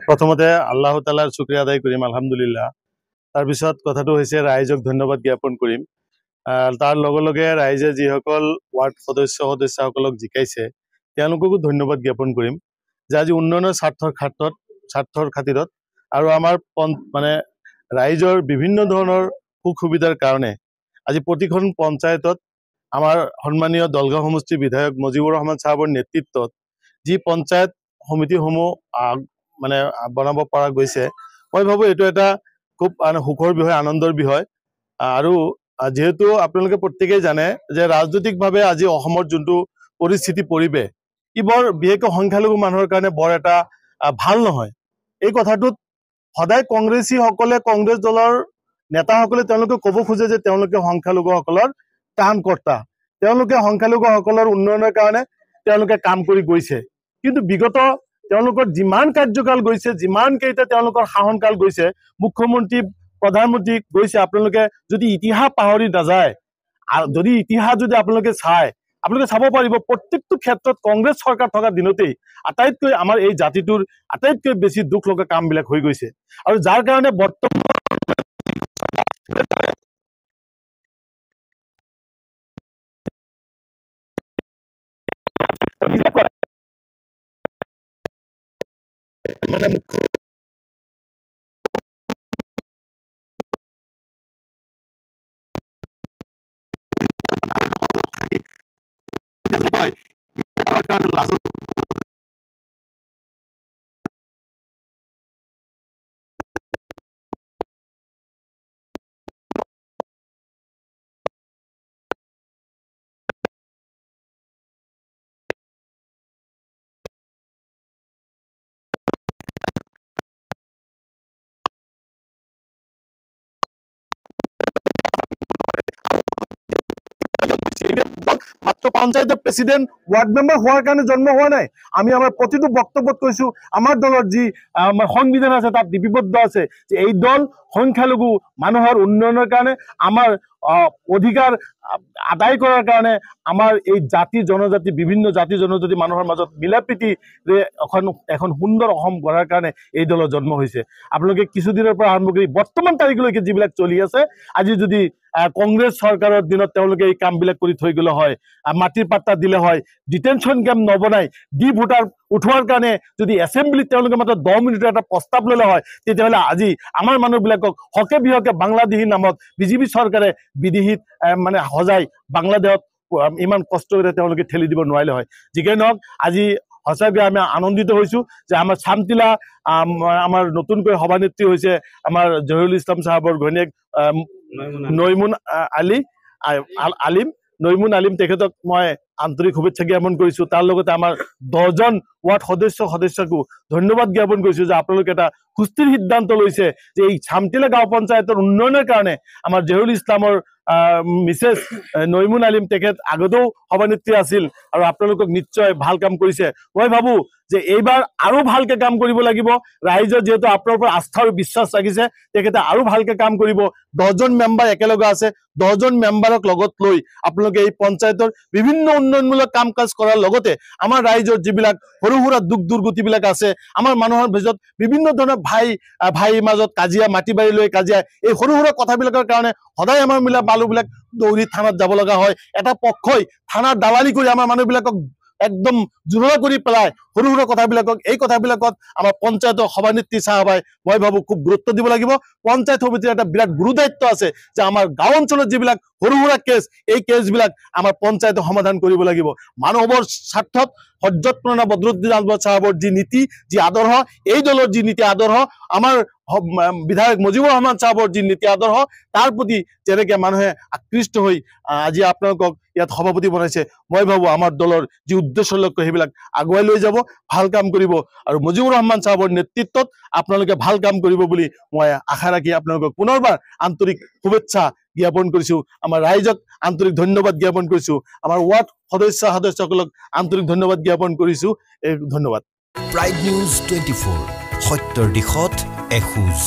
প্ৰথমতে আল্লাহ তাআলাৰ শুকৰিয়া আদায় কৰিম আলহামদুলিল্লাহ। তাৰপিছত কথাটো হৈছে ৰাইজক ধন্যবাদ জ্ঞাপন কৰিম। তাৰ লগে লগে ৰাইজে যিসকল ৱাৰ্ড সদস্যসকলক জিকাইছে তেওঁলোককো ধন্যবাদ জ্ঞাপন কৰিম যে আজি উন্নয়নৰ স্বাৰ্থৰ খাতিৰত আৰু আমাৰ মানে ৰাইজৰ বিভিন্ন ধৰণৰ সুখ সুবিধাৰ কাৰণে আজি প্ৰতিখন পঞ্চায়তত আমাৰ সন্মানীয় দলগাঁও সমষ্টিৰ বিধায়ক মজিবুৰ ৰহমান চাহাবৰ নেতৃত্বত যি পঞ্চায়ত সমিতিসমূহ মানে বনাব পৰা গৈছে, মই ভাবোঁ এইটো এটা খুব সুখৰ বিষয়, আনন্দৰ বিষয়। আৰু যেহেতু আপোনালোকে প্ৰত্যেকেই জানে যে ৰাজনৈতিকভাৱে আজি অসমৰ যোনটো পৰিস্থিতি পৰিৱেশ ই বৰ বিশেষকৈ সংখ্যালঘু মানুহৰ কাৰণে বৰ এটা ভাল নহয়। এই কথাটোত সদায় কংগ্ৰেছীসকলে, কংগ্ৰেছ দলৰ নেতাসকলে তেওঁলোকে ক'ব খোজে যে তেওঁলোকে সংখ্যালঘুসকলৰ ত্ৰাণকৰ্তা, তেওঁলোকে সংখ্যালঘুসকলৰ উন্নয়নৰ কাৰণে তেওঁলোকে কাম কৰি গৈছে। কিন্তু বিগত তেওঁলোকৰ যিমান কাৰ্যকাল গৈছে, যিমান কেইটা তেওঁলোকৰ শাসনকাল গৈছে, মুখ্যমন্ত্ৰী প্ৰধানমন্ত্ৰী গৈছে, আপোনালোকে যদি ইতিহাস পাহৰি নাযায়, যদি ইতিহাস যদি আপোনালোকে চায়, আপোনালোকে চাব পাৰিব প্ৰত্যেকটো ক্ষেত্ৰত কংগ্ৰেছ চৰকাৰ থকা দিনতেই আটাইতকৈ আমাৰ এই জাতিটোৰ আটাইতকৈ বেছি দুখ লগা কামবিলাক হৈ গৈছে। আৰু যাৰ কাৰণে বৰ্তমান মাত্ৰ পঞ্চায়তৰ প্ৰেচিডেণ্ট ৱাৰ্ড মেম্বাৰ হোৱাৰ কাৰণে জন্ম হোৱা নাই। আমি আমাৰ প্ৰতিটো বক্তব্যত কৈছো, আমাৰ দলৰ যি সংবিধান আছে তাত লিপিবদ্ধ আছে যে এই দল সংখ্যালঘু মানুহৰ উন্নয়নৰ কাৰণে, আমাৰ অধিকাৰ আদায় কৰাৰ কাৰণে, আমাৰ এই জাতি জনজাতি বিভিন্ন জাতি জনজাতি মানুহৰ মাজত মিলা প্ৰীতিৰে এখন সুন্দৰ অসম গঢ়াৰ কাৰণে এই দলৰ জন্ম হৈছে। আপোনালোকে কিছুদিনৰ পৰা আৰম্ভ কৰি বৰ্তমান তাৰিখলৈকে যিবিলাক চলি আছে, আজি যদি কংগ্ৰেছ চৰকাৰৰ দিনত তেওঁলোকে এই কামবিলাক কৰি থৈ গ'লে হয়, মাটিৰ পাট্টা দিলে হয়, ডিটেনশ্যন কেম্প নবনাই ডি ভোটাৰ উঠোৱাৰ কাৰণে যদি এছেম্বলিত তেওঁলোকে মাত্ৰ 10 মিনিটৰ এটা প্ৰস্তাৱ ল'লে হয়, তেতিয়াহ'লে আজি আমাৰ মানুহবিলাকক হকে বিহকে বাংলাদেশী নামত বিজেপি চৰকাৰে বিদেশীত মানে সজাই বাংলাদেশত ইমান কষ্টৰে তেওঁলোকে ঠেলি দিব নোৱাৰিলে হয়। যিকে নহওক আজি সঁচাকৈ আমি আনন্দিত হৈছোঁ যে আমাৰ চামটিলা আমাৰ নতুনকৈ সভানেত্ৰী হৈছে আমাৰ জহিৰুল ইছলাম চাহাবৰ ঘৈণীয়েক নৈমুন আলিম, তেখেতক মই আন্তৰিক শুভেচ্ছা জ্ঞাপন কৰিছোঁ। তাৰ লগতে আমাৰ 10জন ৱাৰ্ড সদস্যকো ধন্যবাদ জ্ঞাপন কৰিছোঁ যে আপোনালোকে এটা সুস্থিৰ সিদ্ধান্ত লৈছে যে এই চামটিলা গাঁও পঞ্চায়তৰ উন্নয়নৰ কাৰণে আমাৰ জহিৰুল ইছলামৰ মিছেছ নৈমুন আলিম তেখেত আগতেও সভানেত্ৰী আছিল আৰু আপোনালোকক নিশ্চয় ভাল কাম কৰিছে। মই ভাবোঁ যে এইবাৰ আৰু ভালকৈ কাম কৰিব লাগিব। ৰাইজৰ যিহেতু আপোনাৰ ওপৰত আস্থা আৰু বিশ্বাস ৰাখিছে, তেখেতে আৰু ভালকৈ কাম কৰিব। 10জন মেম্বাৰ একেলগে আছে, 10জন মেম্বাৰক লগত লৈ আপোনালোকে এই পঞ্চায়তৰ বিভিন্ন উন্নয়নমূলক কাম কাজ কৰাৰ লগতে আমাৰ ৰাইজৰ যিবিলাক সৰু সুৰা দুখ দুৰ্গতিবিলাক আছে, আমাৰ মানুহৰ ভিতৰত বিভিন্ন ধৰণৰ ভাইৰ মাজত কাজিয়া, মাটি বাৰী লৈ কাজিয়া, এই সৰু সুৰা কথাবিলাকৰ কাৰণে সদায় আমাৰ মানুহবিলাক দৌৰি থানাত যাব লগা হয়। এটা পক্ষই থানাৰ দালালি কৰি আমাৰ মানুহবিলাকক একদম জোৰা কৰি পেলাই সৰু সৰু কথাবিলাকক, এই কথাবিলাকত আমাৰ পঞ্চায়তৰ সভানেত্ৰী চাহাবাই মই ভাবোঁ খুব গুৰুত্ব দিব লাগিব। পঞ্চায়ত সমিতিৰ এটা বিৰাট গুৰু দায়িত্ব আছে যে আমাৰ গাঁও অঞ্চলত যিবিলাক সৰু সুৰা কেছ, এই কেছবিলাক আমাৰ পঞ্চায়তে সমাধান কৰিব লাগিব। মানৱৰ স্বাৰ্থত হযৰত মৌলানা বদৰুদ্দিন আজমল চাহাবৰ যি নীতি, যি আদৰ্শ, এই দলৰ যি নীতি আদৰ্শ, আমাৰ বিধায়ক মজিবুৰ ৰহমান চাহাবৰ যি নীতি আদৰ্শ, তাৰ প্ৰতি যেনেকৈ মানুহে আকৃষ্ট হৈ আজি আপোনালোকক ইয়াত সভাপতি বনাইছে, মই ভাবোঁ আমাৰ দলৰ যি উদ্দেশ্য লক্ষ্য সেইবিলাক আগুৱাই লৈ যাব, ভাল কাম কৰিব। আৰু মজিবুৰ ৰহমান চাহাবৰ নেতৃত্বত আপোনালোকে ভাল কাম কৰিব বুলি মই আশা ৰাখি আপোনালোকক পুনৰবাৰ আন্তৰিক শুভেচ্ছা জ্ঞাপন কৰিছোঁ। আমাৰ ৰাইজক আন্তৰিক ধন্যবাদ জ্ঞাপন কৰিছোঁ। আমাৰ ৱাৰ্ড সদস্যসকলক আন্তৰিক ধন্যবাদ জ্ঞাপন কৰিছোঁ। ধন্যবাদ। প্ৰাইড নিউজ 24, সত্যৰ দিশত এখোজ।